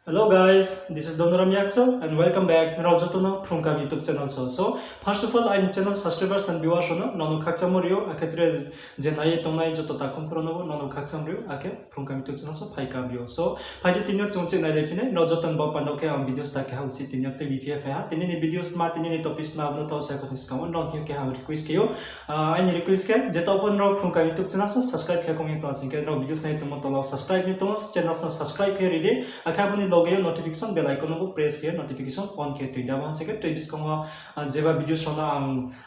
Hello guys, this is SIYAKHO and welcome back to NRAO PHRUNG KAHAM YouTube channel. So first of all, I channel subscribers and viewers nono khakchamorio aketre jenai tongnai joto takum krono nono khakchamrio ake PHRUNG KAHAM YouTube channel so phai kamrio. So phai tinyo chungche nai lefine NRAO ba panoke am videos ta kha uchi tinyo TUIBI ha tinini videos ma tinini topics na abno to sa kosis kam non tinyo ke ha request kyo ani request ke jeto pon NRAO PHRUNG KAHAM YouTube channel so subscribe khe kong to asin ke NRAO videos na itomo to subscribe ni to channel so subscribe ke ready akhaboni logo notification bell icon को press किया notification on किया तो India वहाँ से क्या बिस्कंग जेबा video Shona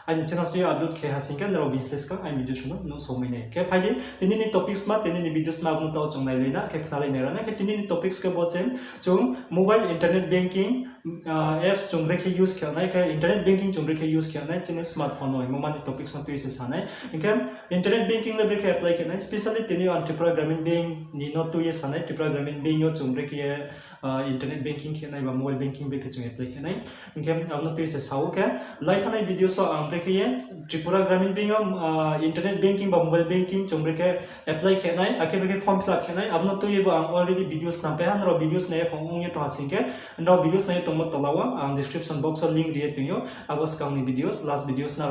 आई channel से upload किया हासिल क्या नरो बिजनेस का आई वीडियो शोना नो सो मैंने क्या फाइल तिनी टॉपिक्स में तिनी वीडियोस में अपलोड तो चंगनाई लेना क्या खनाले नहीं रहना क्या तिनी टॉपिक्स के बहुत से जो मोबाइल इंटरनेट बैंकिंग एप्स जो ब्रेखे यूज़ किया ना क्या इंटरनेट बैंकिंग जो ब्रेखे यूज़ किया ना चैनल स्मार्टफोन हो मोबाइल टॉपिक्स में तो इसे साना है क्या इंटरनेट बैंकिंग ले ब्रेखे अप्लाई किया ना स्पेशली तिनी ट्रिपुरा ग्रामीण बैंक नीनो तो ये साना है ट्रिपुरा ग्रामीण बैंक यो जो ब्रेखे इंटरनेट बैंकिंग के ना मोबाइल बैंकिंग भी कुछ अप्लाई किया ना इनके अब ना तो इसे साउ क्या लाइक ना वीडियो सो ब्रेखे ये ट्रिपुरा ग्रामीण बैंक इंटरनेट बैंकिंग बा मोबाइल बैंकिंग जो ब्रेखे अप्लाई किया ना आके ब्रेखे फॉर्म फिलअप किया ना अब ना तो ये ऑलरेडी वीडियोस ना पे हैं ना वीडियोस नहीं होंगे तो हासिल के ना वीडियोस नहीं तो मत तलावा डिस्क्रिप्शन बॉक्स और लिंक दिए तो यो अब उसका उन्हीं वीडियोस लास्ट वीडियोस ना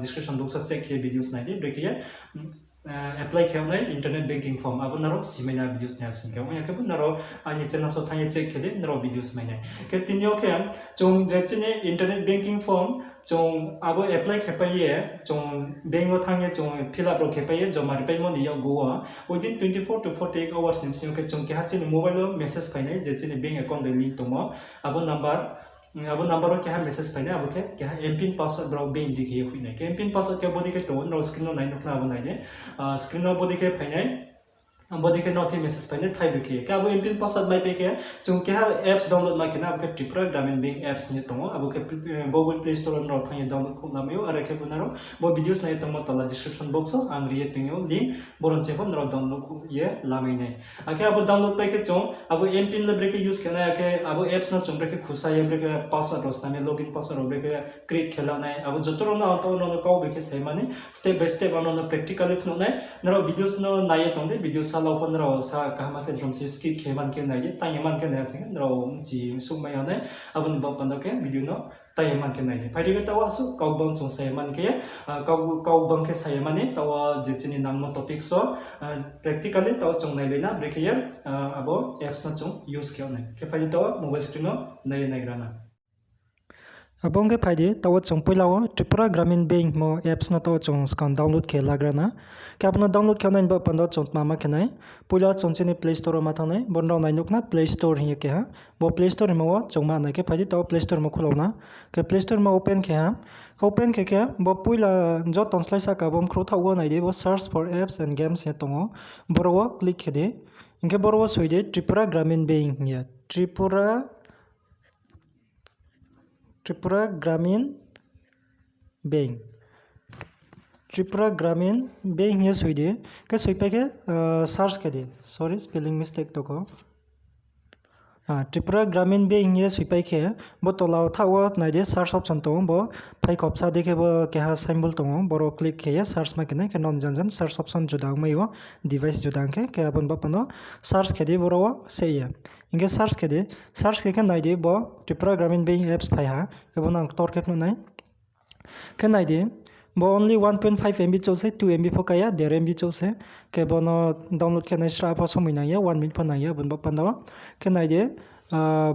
डिस्क्रिप्शन बॉक्स चेक किए वीडियोस नहीं दी ब्रेक ये अप्लाई किया ना इंटरनेट बैंकिंग फॉर्म अब ना रो सीमेना वीडियोस नहीं आसिंग क्या या कब ना रो आने चैनल सो थाने चेक किए ना रो वीडियोस में नहीं क्या तीन यो क्या जो जैसे इंटरनेट बैंकिंग फॉर्म जो अब अप्लाई खेपाइए जो बैंको थांगे जो फिलअप रो खेपाइए जो मारे पे मोनी या गोवा विदिन 24 to 48 hours निम्सियों के जो क्या चीज़ मोबाइल लो मैसेज फाइने जैसे बैंक अकाउंट लिंक तो मो अब नंबर क्या मैसेज फाइने अब क्या एमपिन पासवर्ड ब्राउ बैंक दिखे हुई नहीं क्या एमपिन पासवर्ड क्या बोली के तो नो स्क्रीन नो नहीं नुकना अब नहीं ने स्क्रीन नो बोली के फाइने बॉडी के नॉट ही मैसेज पाने थाई रखिए क्या वो एमपिन पासवर्ड माई पे क्या जो क्या एप्स डाउनलोड ना किना आपके ट्रिपुरा ग्रामीण बैंक एप्स ने तो अब के गूगल प्ले स्टोर में रखा है डाउनलोड को नाम है और के बुनारो वो वीडियोस नहीं तो मत तला डिस्क्रिप्शन बॉक्स हो आंग्रिये तिंगो लिंक बोरन से फोन रो डाउनलोड को ये लामे नहीं आके अब डाउनलोड पे के जो अब एमपिन ले ब्रेक यूज करना है के अब एप्स ना जो ब्रेक खुशा है ब्रेक पासवर्ड रोस्ता में लॉगिन पासवर्ड ब्रेक क्रिएट खेला नहीं अब जो तो ना तो ना काउ ब्रेक से माने स्टेप बाय स्टेप ना प्रैक्टिकली फनो नहीं ना वीडियोस ना नाये तो वीडियोस साला अपन रो सा कहाँ के ड्रम से स्किप खेमान के नहीं तायमान के नहीं सिंह रो जी सुम में आने अब उन बाप बंदों के वीडियो ना तायमान के नहीं फाइट के तवा सु काउबंग चुं सायमान के काउबंग के सायमाने तवा जितनी नामो टॉपिक सो प्रैक्टिकली तवा चुं नहीं लेना ब्रेक ये अब एप्स ना चुं यूज किया नहीं के फाइट तवा मोबाइल स्क्रीन ना नहीं नहीं ग्राना abong ke phaidi tawo chung puilao tripura gramin bank mo apps na tawo chung scan download ke lagrana ke apna download khana ba pando chung mama ke nai puila chung chini play store ma thane bonro nai nukna play store hi ke ha bo play store mo chung ma na ke phaidi tawo play store mo khulona ke play store mo open ke ha open ke bo puila jo tonslai sa ka bom khru thawo nai de bo search for apps and games he tongo boro click ke de inke boro soide tripura gramin bank ya Tripura Gramin Bank Tripura Gramin Bank ये सुई दे क्या सुई पे क्या search के दे sorry spelling mistake तो को Tripura Gramin Bank ये सुई पे क्या वो तो लाओ था वो नहीं दे सर्च ऑप्शन तो वो फाइक ऑप्शन देखे वो क्या सिंबल तो वो क्लिक किया सर्च में क्या क्या नॉन जन सर्च ऑप्शन जुदांग में यो डिवाइस जुदांग के क्या अपन बपनो सर्च के दे वो सही है इनके सर्च के क्या नहीं दे वो ट्रिपुरा ग्रामीण बैंक एप्स फाया के वो नाम तौर के नहीं क्या नहीं दे वो ओनली 1.5 MB चौसे 2 MB फोकाया 1.5 MB चौसे के वो ना डाउनलोड के नहीं स्ट्राप हो समय नहीं है 1 मिनट पर नहीं है बन बपनो क्या नहीं दे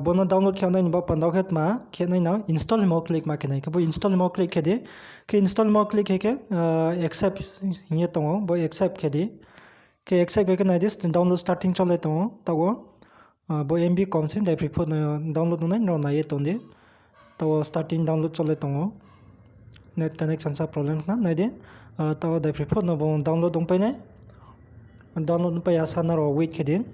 वो ना डाउनलोड किया नहीं बपनो के मा क्या नहीं ना इंस्टॉल मो क्लिक मा क्या नहीं के वो इंस्टॉल मो क्लिक के दे कि इंस्टॉल मो क्लिक है के एक्सेप्ट ये तो वो एक्सेप्ट के दे कि एक्सेप्ट के नहीं दे डाउनलोड स्टार्टिंग चले तो वो bo MB कौन से डायरेक्ट फोन डाउनलोड नहीं नो ना ये तो स्टार्टिंग डाउनलोड चले तो नेट कनेक्शन सा प्रॉब्लम ना नहीं दे तो डायरेक्ट फोन वो डाउनलोड उन पे नहीं डाउनलोड पे आसान ना रो वेट के दिन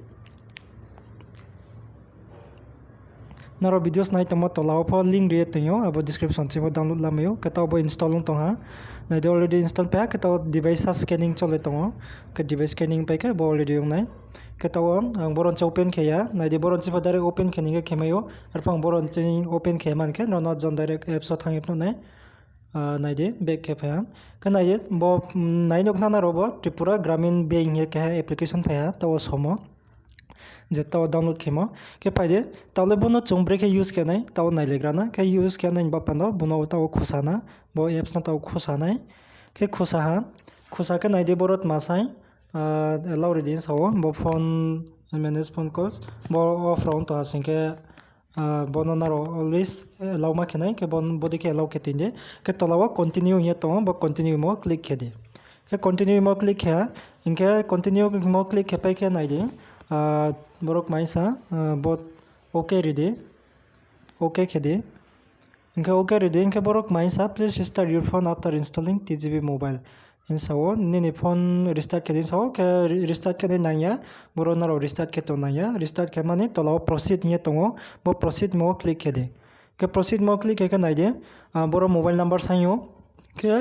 ना रो वीडियोस नहीं तो मत तो लाओ पर लिंक दिए तो यो अब डिस्क्रिप्शन से वो डाउनलोड ला में के तो वो इंस्टॉल तो हाँ नहीं दे ऑलरेडी इंस्टॉल पे के तो डिवाइस स्कैनिंग चले तो के डिवाइस स्कैनिंग पे के वो ऑलरेडी नहीं Ketawa ang boron sa open kaya na di boron sa padare open kaniga kemayo arpang boron sa open keman ke no not zon direct apps at hangip no na di back kaya kana ye bo nai nok na robo Tripura Gramin Bank ye kaya application pa tawa somo je taw download khemo ke paide tawle bono chung Brekhe use khenai taw nailegrana ke use khenai ba pano bono taw khusana bo apps no taw khusanai ke khusaha khusake naide borot masai allow reading sawo bo phone manage phone calls bo off round to asingke bono naro always allow ma khenai ke bon body ke allow ketinde ke tolawa continue ye to bo continue mo click khedi ke continue mo click kha inke continue mo click khepai ke naide borok maisa bot okay ready okay khedi inke okay ready inke borok maisa please restart your phone after installing TGB mobile in sawo nini phone restart khedi sawo ke restart khedi naya boro naro restart kheto naya restart khemani tolaw proceed ye tongo bo proceed mo click khedi ke proceed mo click ke naide boro mobile number sayo ke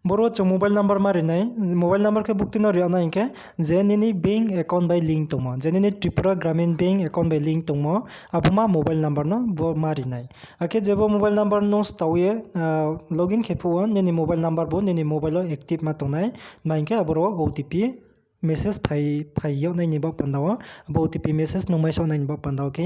boro cho mobile number marinai mobile number ke buktino riana inke jenini bank account by link tomo jenini Tripura Gramin bank account by link tomo abuma mobile number no bo marinai ake jebo mobile number no stauye login khepuo nini mobile number bo nini mobile active ma tonai mainke aboro OTP message phaiyo nai ni ba pandawa abo OTP message no mai so nai ba pandaw ke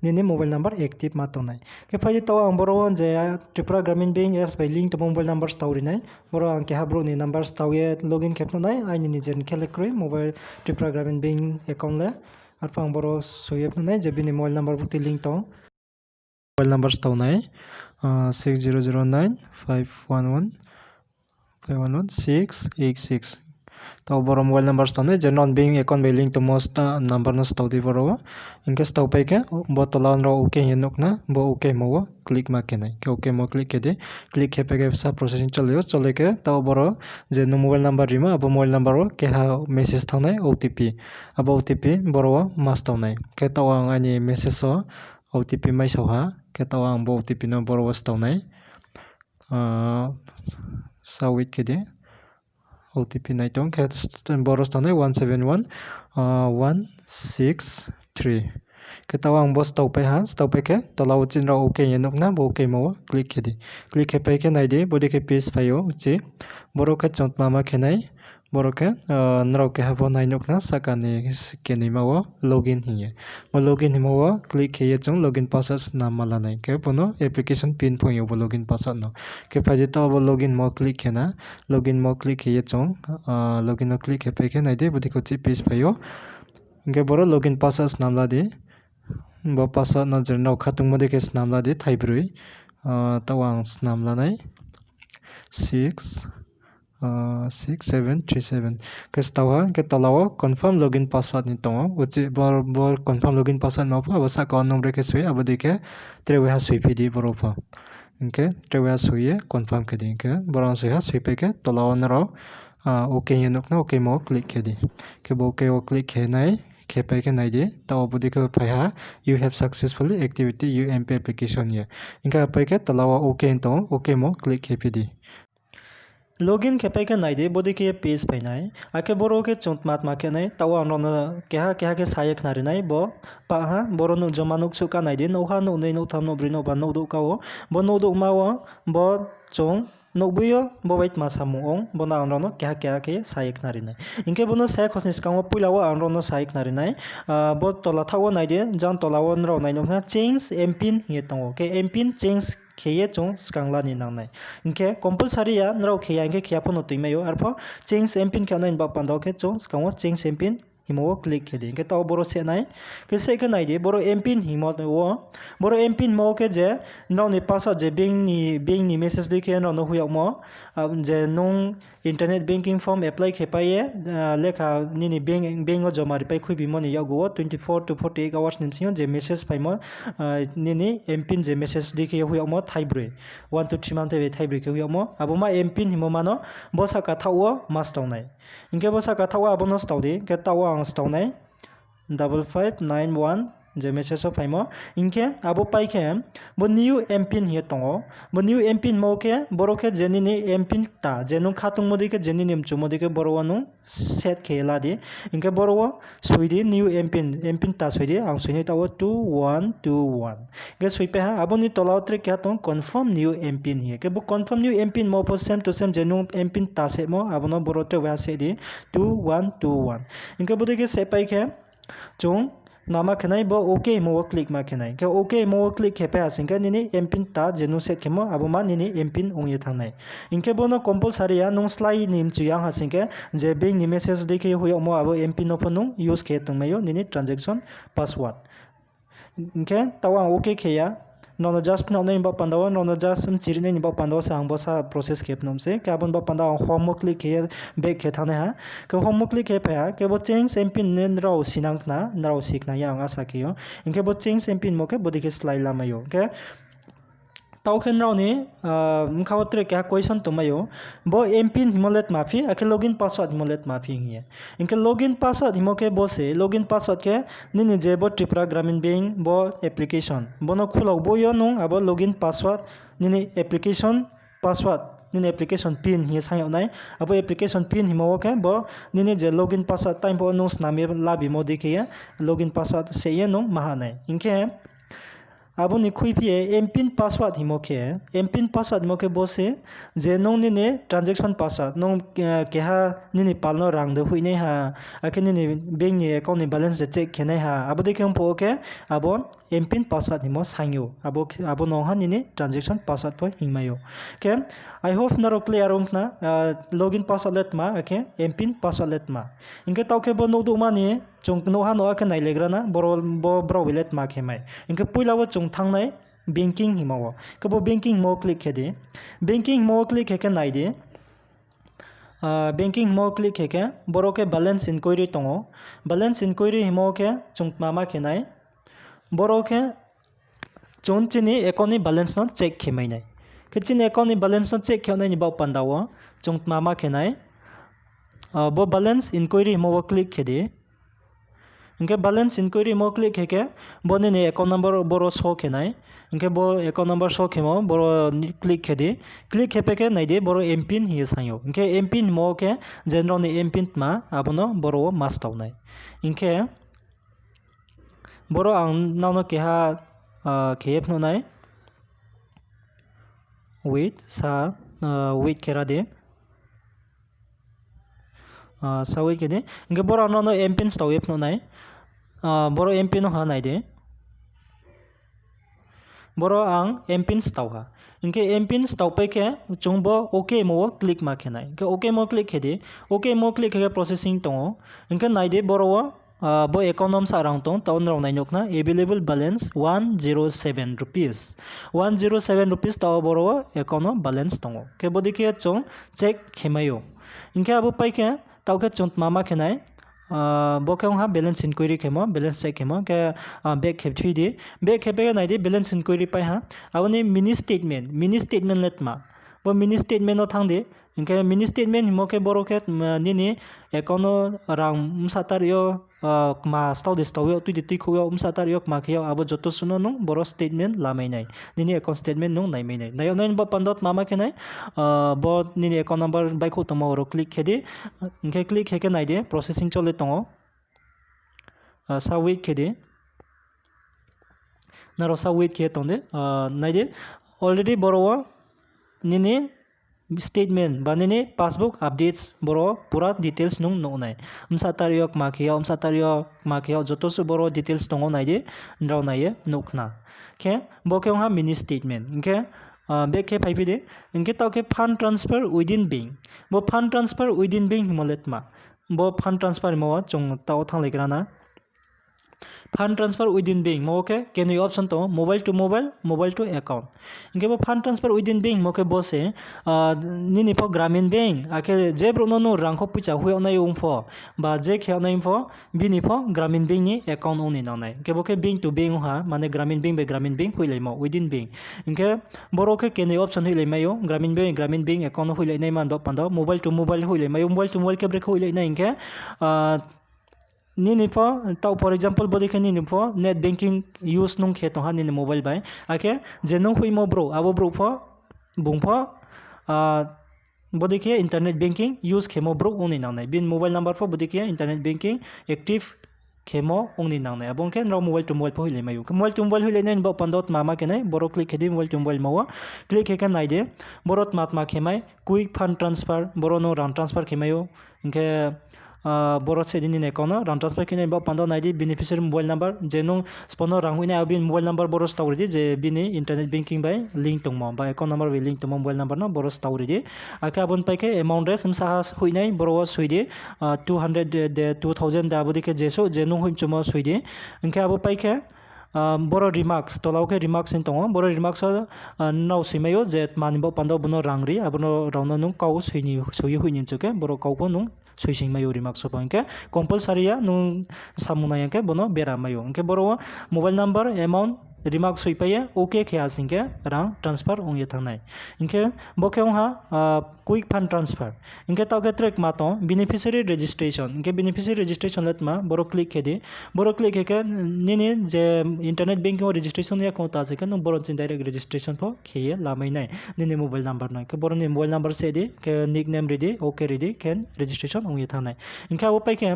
nini mobile number active ma tonai ke phai to ang boro je Tripura Gramin bank apps by link to mobile number story nai boro ang ke habro ni number story login khepno nai ai ni jen khelekre mobile Tripura Gramin bank account le arpang boro soyep nai je bini mobile number bukti link to mobile number stow nai 6009 511 686 taw boro mobile number stone je non being account by link to most number no stow di boro inke stow pai ke bo tolan ro okay yenokna bo okay mo click ma kenai ke okay mo click kede click hepe ke sa processing chole ke taw boro je no mobile number rima abo mobile number ro ke ha message thonai OTP abo OTP boro mas tonai ke taw ang ani message so OTP mai soha ke taw ang bo OTP no boro was tonai sa wait kede OTP naitong ke boros tanai 171 163 ke tawang bos taupai ha taupai ke tolaw chin ra okay yenok na bo okay mo click khedi click hepai ke naide bodi ke page phayo uchi boro ke chont mama khenai boro ke nrao ke habo nainok na sakani keni mawo login hiye mo login himo click kheye chung login password nam mala nai ke bono application pin phoyo bo login password no ke phai to bo login mo click khena login mo click kheye chung login no click hepai ke naide bodi ko chi page phayo inge boro login password namla de bo password no jernau khatung mode ke namla de thaibrui tawang namla nai 6737 ke stawa ke talawa confirm login password ni tongo uchi bor confirm login password no pa basa account number ke sui abodi ke trewe ha sui pidi boro pa inke trewe ha sui confirm ke din ke boron sui ha sui pe ke talawa naro okay yenok na okay mo click ke di ke bo okay o click ke nai ke pai ke nai di taw bodi ke pai ha you have successfully activity UMP application ye inka pai ke talawa okay to okay mo click ke pidi login kepai ke naide bodi ke page phainai ake boro ke chont mat ma ke nai tawa non keha ke sayak nari nai bo pa ha boro no jomanuk suka naide no ha no nei no tham no brino ba no do kawo bo no do mawo bo chong no buyo bo wait ma samung bo na no keha ke sayak nari nai inke bono sa khosni skamo puilawo an no sayak nari nai bo tola thawo naide jan tola won ro nai no na change mpin ye tongo ke mpin change kheye chung skangla ni nangnai inke compulsory ya nrao kheya inke kheya phono tuimayo arpho change mpin khana in ba pandao ke chung skangwa change mpin himo click khedi inke taw boro se nai ke se ke nai de boro mpin himo wo boro mpin mo ke je no ni password je bing ni message de ke no huyak mo je nung internet banking form apply khepaye lekha nini bank o joma ripai khui bimo ni yago 24 to 48 hours nimsing je message paimo nini mpin je message de ke huyak mo thaibre 1 to 3 month be thaibre ke huyak mo aboma mpin himo mano bosa ka thawo mas tawnai inke bosa ka thawa abono stawdi ke tawa ang stawnai 5591 je message of paimo inke abo paike bo new mpin he tongo bo new mpin mo ke boro ke jenini mpin ta jenu khatung modi ke jenini mchumodi ke boro wanu set khela di inke boro suidi new mpin ta suidi ang suini tawo 2121 ke suipe ha aboni tolautre ke tong confirm new mpin he ke bo confirm new mpin mo po same to same jenu mpin ta se mo abono boro te wa se di 2121 inke bodi ke se paike chung nama khenai bo okay mo click ma khenai ke okay mo click hepe asingka nini mpin ta jenu set khemo aboma nini mpin ongye thangnai inke bono compulsory ya nung slide nim chuyang hasingke je bing ni message dekhe huyo mo abo mpin no phonung use khe tongmayo nini transaction password inke tawang okay kheya nono just no name ba pandawa nono just chirine ni ba pandawa sang bo sa process khep nomse ka bon ba pandawa home click khe back khe thane ha ke home click khe pa ke bo change mpin nen raw sinang na raw sikna ya anga sakyo inke bo change mpin mo ke bo dikhe slide lamayo ke tawkhen raw ni mkhawatre ka question tumayo bo mpin himolet mafi ake login password himolet mafi ngiye inke login password himoke bo se login password ke nini je bo Tripura Gramin Bank bo application bono khulok bo yo nung abo login password nini application password nini application pin hi sangyonai abo application pin himo ke bo nini je login password time bo nung sname labi mo dikhe login password se ye nung mahanai inke aboni khuipie mpin password himoke mpin password moke bose je nong nini transaction password nong keha nini palno rang de huine ha akeni ni bank ni account ni balance de check khene ha abode kem poke abon mpin password himo sangyo abo nong ha nini transaction password po hingmayo ke I hope naro clear ongna login password let ma ake mpin password let ma inke tawke bo no du mani chung no ha no ake nai legrana bo bro bilet ma khemai inke puila wo chung thangnai banking himawo ke bo banking mo click khede banking mo click heke nai de banking mo click heke boroke balance inquiry tongo balance inquiry himo ke chung mama khenai boroke chon chini account ni balance no check khemai nai kechin account ni balance no check kheonai ni ba pandawo chung mama khenai bo balance inquiry himo click khede inke balance inquiry mo click heke bone ne account number boro show khenai inke bo account number show khemo boro click khede click hepeke naide boro mpin hi sayo inke mpin mo ke general ni mpin ma abono boro mas tawnai inke boro ang nauno keha khep no nai wait sa wait kerade sa wait kede inke boro nauno mpin stawep no nai boro mpin no ha naide boro ang mpin stawha inke mpin stawpai ke chungbo okay mo click ma khenai ke okay mo click hede okay mo click ke processing tongo inke naide boro bo econom sarang tong taun raw nai nokna available balance 107 rupees 107 rupees taw boro econom balance tongo ke bodi ke chung check khemayo inke abo pai ke taw ke chung mama khenai bokeng ha balance inquiry khemo balance check khemo ke back khep thui di back khep nai di balance inquiry pai ha awni mini statement letma bo mini statement no thang di inke mini statement himo ke boro ke nini account rang msatario ma staw yo tu di tikhuyo msatario ma khyo abo joto suno no boro statement lamai nai nini account statement no nai mai nai nayo nai ba pandot mama ke nai bo nini account number bai khu tamo ro click khedi inke click heke nai de processing chole tongo sa wait khedi naro sa wait khe tonde nai de already boro nini statement banini passbook updates boro pura details nung no nai msatariok makhiao joto su boro details tongo nai de ndraw nai nokna ke bokeng ha mini statement inke back ke phaipi de inke taw ke fund transfer within bank bo fund transfer within bank moletma bo fund transfer mo chung taw thang legrana fund transfer within bank mo ke can you option to mobile to account inke bo fund transfer within bank mo ke bose nini po gramin bank ake je bro no rangkho pucha huyo nai ungfo ba je kheo nai info bini po gramin bank ni account oni na nai ke bo ke bank to bank ha mane gramin bank be gramin bank huilai mo within bank inke boro ke can you option huilai mayo gramin bank account huilai nai man do pando mobile to mobile huilai mayo mobile to mobile ke brek huilai nai inke nini po taw for example bodi ke nini po net banking use nung khe to ha nini mobile bai ake je nung hui mo bro abo bro po bung po bodi ke internet banking use khemo bro uni nang nai bin mobile number po bodi ke internet banking active khemo ungni nang nai abong ke no mobile to mobile po hile mayu mobile to mobile hile nai bo pandot mama ke nai boro click hedi mobile to mobile mawa click he kan nai de borot matma khemai quick fund transfer boro no ran transfer khemayo inke boro se din account rang transfer kini ba pando naidi beneficiary mobile number je nung spono rang huina abin mobile number boro stawri je bini internet banking by link tongmo ba account number by link tongmo mobile number no boro stawri di aka abon paike amount re samsa huinai boro suidi 200 de 2000 da abodi ke jeso je nung huim chumo suidi inke abo paike boro remarks tolaw ke remarks in tongo boro remarks nau simayo je manibo pando bono rangri abono rauno nung kau suini suyi huinim chuke boro kau ko nung suising mayo remarks so panke compulsory ya nung samuna yanke bono bera mayo inke boro mobile number amount remarks sui paye okay kya singke rang transfer ongye thangnai inke boke ha quick fund transfer inke tawke track mato beneficiary registration inke beneficiary registration letma boro click kedi boro click ke nini je internet banking registration ya kota se kan boro chin direct registration pho kheye lamai nai nini mobile number nai ke boro ni mobile number se di ke nickname ready okay ready ken registration ongye thangnai inke abo pai ke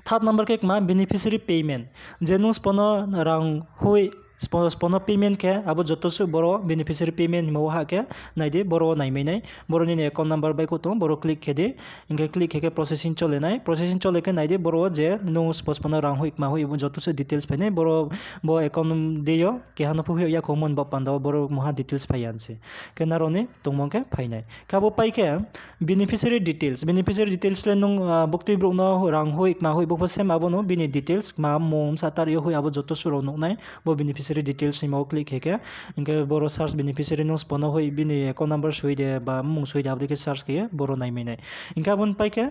third number ke ma beneficiary payment jenu spono rang hoi spono payment ke abo jotosu boro beneficiary payment mo ha ke naide boro naimai nai boro ni account number by ko to boro click kede inge click ke processing chole nai processing chole ke naide boro je no spono rang hoi ma hoi jotosu details phainai boro bo account deyo ke hano phu ya common ba panda boro moha details phaianse ke narone tongmong ke phainai kabo pai ke beneficiary details le nung bukti bro no rang hoi ma hoi bo sem abo no bini details ma mom satar yo hoi abo jotosu ro no nai bo beneficiary details imo click heke inke boro search beneficiary no spono hoi bini account number soi de ba mung soi de abdike search ke boro naimai nai inka bon pai ke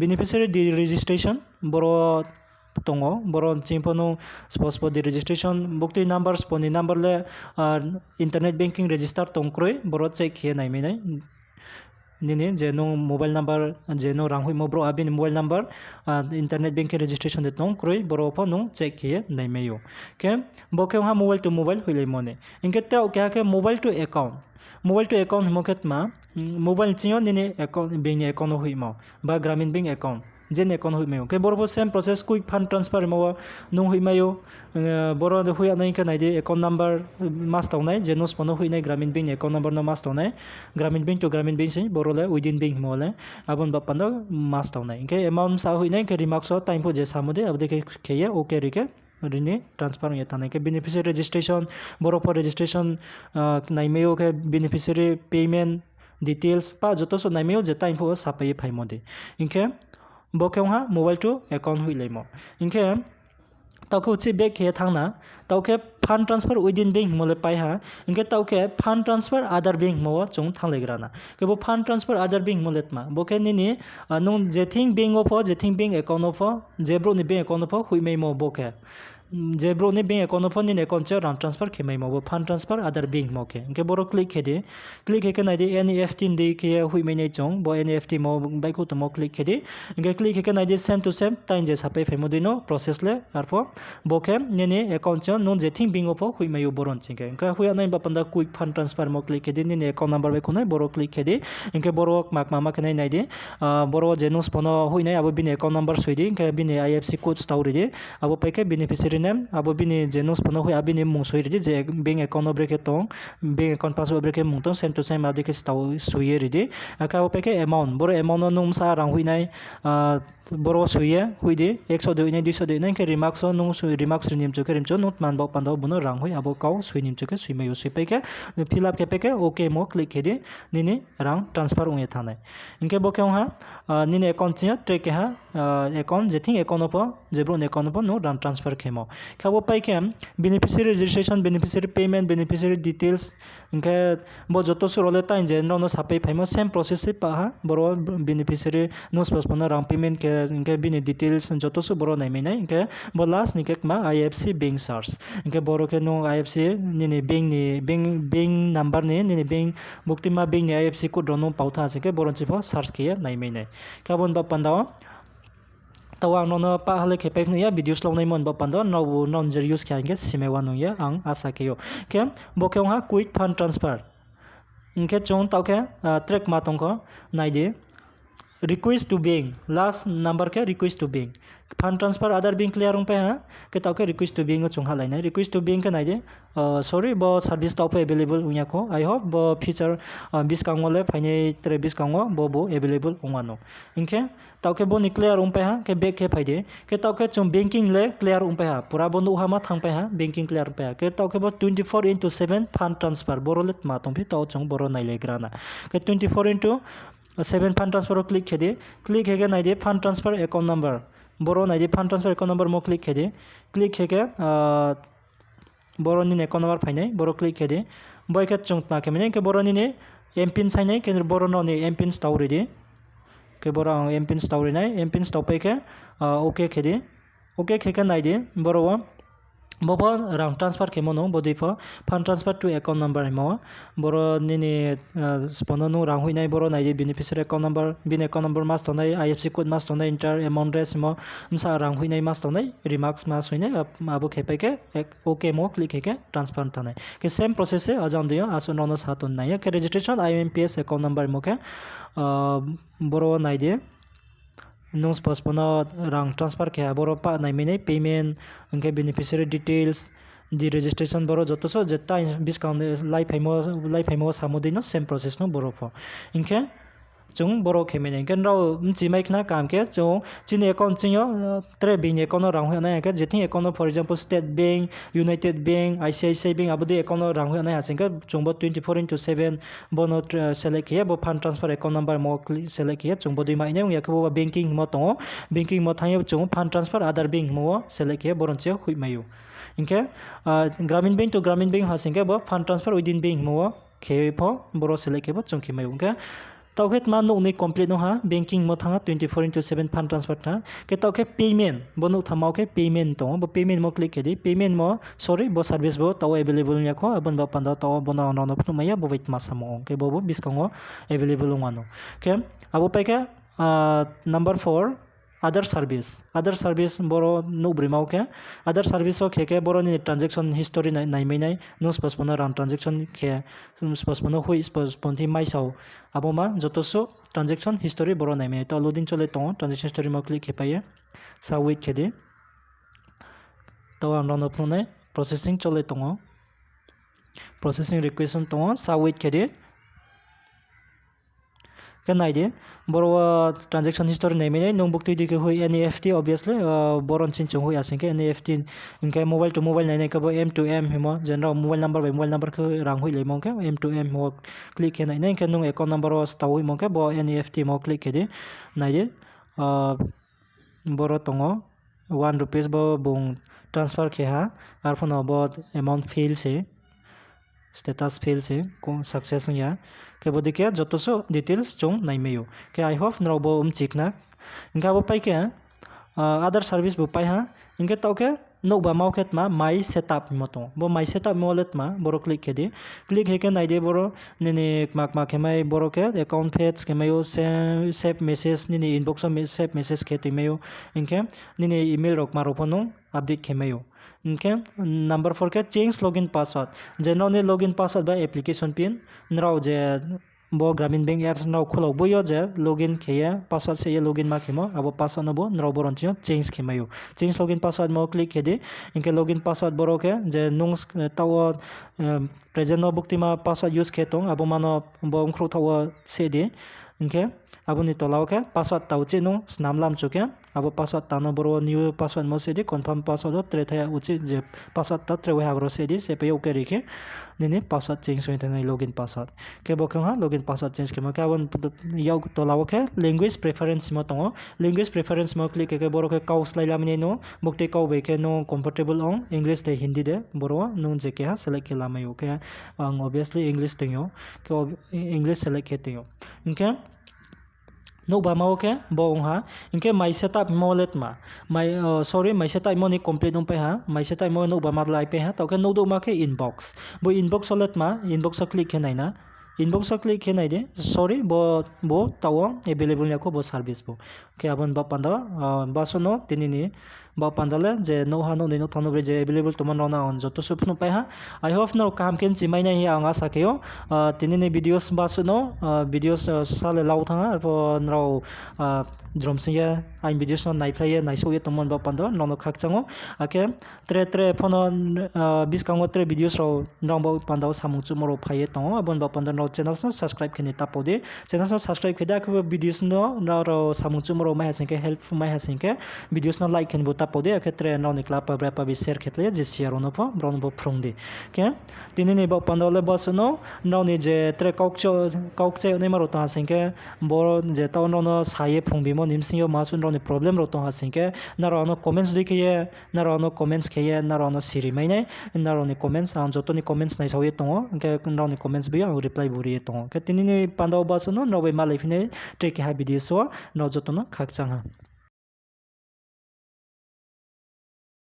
beneficiary registration boro tongo boro chimpono suppose for the registration bukti number sponi number le internet banking register tongkroi boro check he naimai nai nini jeno mobile number jeno ranghui mobro abin mobile number internet banking registration de tong kroi boro pho nung check ye naimeyo ke boke ha mobile to mobile hoile mone inke ta kya ke mobile to account himoket ma mobile chiyo nini account bank account hoimo ba gramin bank account jen account hoimayo ke boro same process quick fund transfer mo nung hoimayo boro de hoya nai ka naide account number mas tawnai jeno spono hoinai gramin bank account number no mas tawnai gramin bank to gramin bank sei boro le within bank mo le abon ba pando mas tawnai ke amount sa hoinai ke remarks so time po je samude abde ke kheye okay rike rini transfer ye tanai ke beneficiary registration boro for registration naimeyo ke beneficiary payment details pa joto so naimeyo je time po sapai phaimode inke boke ha mobile to account huilemo inke tauke uchi back he thangna tauke fund transfer within bank mole pai ha inke tauke fund transfer other bank mo chung thanglegrana ke bo fund transfer other bank moletma boke nini non jething bank of jething bank account of jebro ni bank account of huimei mo boke jebro ni bank account of ni account che ram transfer khemai mo fund transfer other bank mo ke inke boro click hede click he ke naide NEFT de ke huimei nei chung bo NEFT mo bai ko to mo click hede inke click he ke naide same to same time je sapai phemo dino process le arpo boke nini account che non jething bank of huimei boron chingke inke huya nai ba panda quick fund transfer mo click hede nini account number bai ko nai boro click hede inke boro mak mama ke nai naide boro jenus pono huinai abo bini account number soidi inke bini IFC code stawri de abo paike beneficiary name abo bini jenus pono hui abini mung soiri je bank account obreke tong bank account password obreke mung tong same to same adike staw suye ridi aka abo paike amount boro amount nung sa rang huinai boro suye huidi 100 de huinai 200 de nai ke remarks nung sui remarks rim chuke rim chu not man ba pando buno rang hui abo kau suinim chuke suime yo sui paike fill up ke paike okay mo click hedi nini rang transfer unge thanai inke boke ha nini account chia track ha account jething account opo jebro account opo no rang transfer khemo khabo paike beneficiary registration beneficiary payment beneficiary details inke bo joto surole ta inje no sapai phaimo same process pa ha boro beneficiary no spono rang payment ke inke bini details joto su boro naimai nai inke bo last ni kek ma IFC bank source inke boro ke no IFC nini bank number ni nini bank bukti ma bank ni IFC code no pautha se ke boro chipo search ke naimai nai kabon ba pandawa tawang no pa hale ke pek ya videos long nai mon ba pando no non jer use kya nge simewanu ya ang asa keyo ke boke ha quick fund transfer inke chong tauke track ma tong ko naide request to bank last number ke request to bank fund transfer other bank clear ung pe ha ke tau ke request to bank chung halai nai request to bank ke nai de sorry bo service tau pe available unya ko I hope bo future biskang le phainai tre biskang bo available ungano inke tau ke bo ni clear ung pe ha ke back ke phaide ke tau ke chung banking le clear ung pe ha pura bo nu ha ma thang pe ha banking clear pe ha ke tau ke bo 24/7 fund transfer borolet ma tong phi tau chung boro nai le grana ke 24/7 fund transfer click khede click hege nai de fund transfer account number boro nai de fund transfer account number mo click khede click hege boro ni account number phainai boro click khede boy ke chung na ke mene ke boro ni mpin sainai ke boro no ni mpin story de ke boro mpin story nai mpin stop pe ke okay khede okay kheke nai de boro bobo rang transfer kemono bodifo fund transfer to account number mo boro nini spono no rang huinai boro nai beneficiary account number bin account number mas tonai IFSC code mas tonai enter amount res mo msa rang huinai mas tonai remarks mas huinai abo khepai ke okay mo click heke transfer tanai ke same process e ajan dio aso nono saton nai ke registration IMPS account number mo ke boro nai de nung postpone rang transfer ke boro pa nai mene payment unke beneficiary details di registration boro joto so jetta biskang life haimo samudino same process no boro fo inke chung boro khemene ken rao chimai khna kam ke cho chini account chingyo tre bin account rang hu na ke jethi account for example state bank united bank ICICI bank abudi account rang hu na asing ke chungbo 24/7 bono select ye bo fund transfer account number mo select ye chungbo dui mai ne yakbo banking mo tongo banking mo thang chung fund transfer other bank mo select ye boron che hui mayu inke gramin bank to gramin bank hasing ke bo fund transfer within bank mo khepo boro select ye bo chung khi mayu ke tauket ma no ni complete no ha banking mo thanga 24/7 fund transfer tha ke tauke payment bonu thamau ke payment to bo payment mo click kedi payment mo sorry bo service bo taw available nya ko abon ba panda taw bona no pnu maya bo wait ma samo ke bo biskango available ngano ke abo pe ke number 4 other service boro no brimau ke other service o ke boro ni transaction history nai mai nai no postpone ran transaction ke postpone hui postpone thi mai sau aboma joto so transaction history boro nai mai to loading chole to transaction history mo click ke paye sa wait ke de to an no phone processing chole to processing request to sa wait ke de ke nai de boro transaction history nai mai nong bukti di ke hui NEFT obviously boron chin chung hui asing ke NEFT inke mobile to mobile nai ke bo M2M himo general mobile number by mobile number ke rang hui le mong ke M2M mo click ke nai ke nong account number o staw hui mong ke bo NEFT mo click ke de nai de boro tongo 1 rupees bo bung transfer ke ha arphon bo amount fail se status fail se ko success ya ke bodike joto so details chung naimeyo ke I hope nro bo chikna inga bo pai ke other service bo pai ha inge tau ke no ba mau khet ma my setup moto bo my setup molet ma boro click ke de click he ke nai de boro nini mak ke mai boro ke account page ke mayo save message nini inbox save message ke timeyo inke nini email rok ma ropono update ke mayo okay number 4 ke change login password generally login password by application pin nrao je bo gramin bank apps nrao khulo boyo je login kheya password se ye login ma khemo abo password no bo nrao boron chi change khemayo change login password mo click khede inke login password boro ke je nung taw present no bukti ma password use khetong abo mano bo khro taw se de inke aboni tolaw ke password taw chi no snamlam chuke abo password tano boro new password mo se de confirm password tre thaya uchi je password ta tre ha bro se de se pe okay rike nini password change hoite nai login password ke bo khang ha login password change ke mo ka bon yaw tolaw ke language preference mo tongo language preference mo click ke boro ke kaus lai lamni no bukti kau be ke no comfortable on english de hindi de boro no je ke ha select ke lamai okay obviously english tenyo ke english select ke tenyo okay no ba mau ke bo ha inke my setup molet ma my sorry my setup mo ni complete um pe ha my setup mo no ba ma lai pe ha to ke no do ma ke inbox bo inbox olet ma inbox click ke nai na inbox click ke nai de sorry bo tawo available ya ko bo service bo ke abon ba panda ba sono tinini ba pandale je no ha no ni no thano je available to man na on joto supnu pai ha I hope no kam ken chimai na hi anga sakeo tinini videos ba su no videos sale lau thanga po nrao dromsiya ai videos no nai phlai nai so ye tomon ba pando no khakchango ake tre phono biskang tre videos ro nrao ba pando samung chu moro phai tong abon ba pando no channel so subscribe khini tapode channel so subscribe khida ko videos no ro samung chu moro ma hasinke help ma hasinke videos no like khini bo tapode ake tre no ni klap bra pa bi share kheple je share no po bron bo phrungdi ke tinini ba pando le ba su no no ni je tre kaukche ne maro ta hasinke bo je ta no saye phrungbi mo nimsing yo ma su no ni problem ro to hasinke na ro no comments dikiye na ro no comments kheye na ro no siri mai ne na ro ni comments an joto ni comments nai sawe tongo ke ro ni comments bi ang reply buri tongo ke tinini pando ba su no be ma lefine take ha video so no joto no khakchang ha